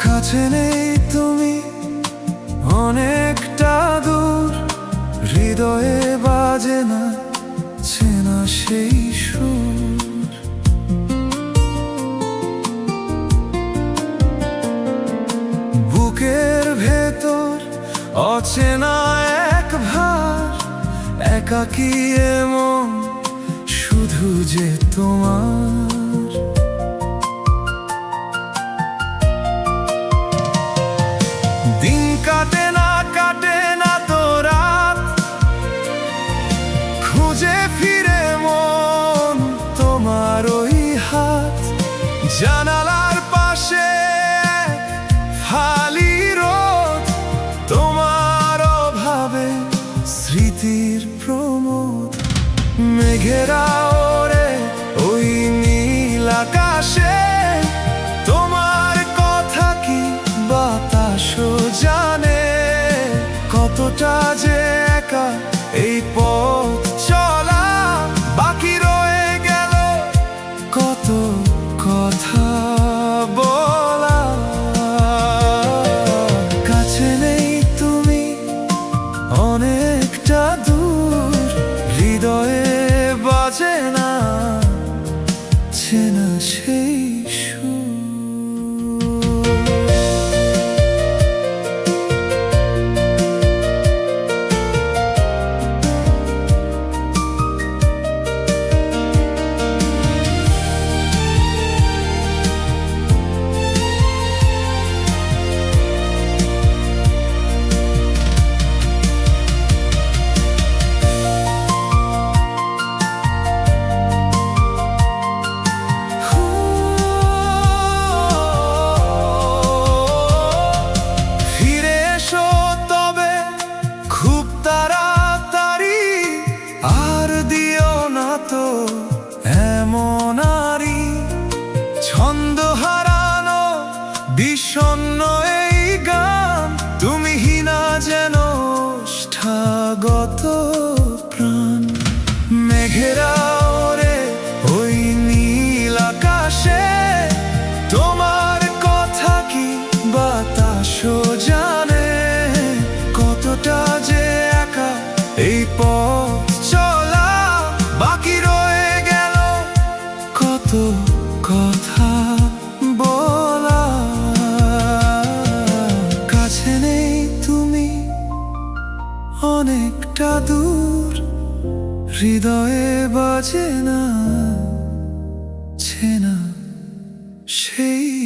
কাছে নেই তুমি, অনেকটা দূর, হৃদয়ে বাজে না চেনা সেই সুর। বুকের ভেতর অচেনা এক ভার, একাকী এমন শুধু যে তোমার। দিন কাটে না তো রাত, খুঁজে ফিরে মন তোমার ওই হাত। জানালার পাশে ফালি রোদ, তোমার অভাবে স্মৃতির প্রমোদ। মেঘেরা ওরে ওই নীল আকাশে, তোমার কথা কি বাতাসও জানে। কতটা যে একা এই পথ চলা, বাকি রয়ে গেল কত কথা বলা। কাছে নেই তুমি, অনেকটা দূর, হৃদয়ে বাজে না চেনা সেই সুর। আর দিও না তো এমন আরি, ছন্দ হারানো বিষণ্ণ এই গান। তুমি হীনা যেন ওষ্ঠাগত প্রাণ। মেঘেরা ওরে ওই নীল আকাশে, তোমার কথা কি বাতাসও জানে। কতটা যে একা এই পথ চলা, বাকি রয়ে গেল কত কথা বলা। কাছে নেই তুমি, অনেকটা দূর, হৃদয়ে বাজে না চেনা সেই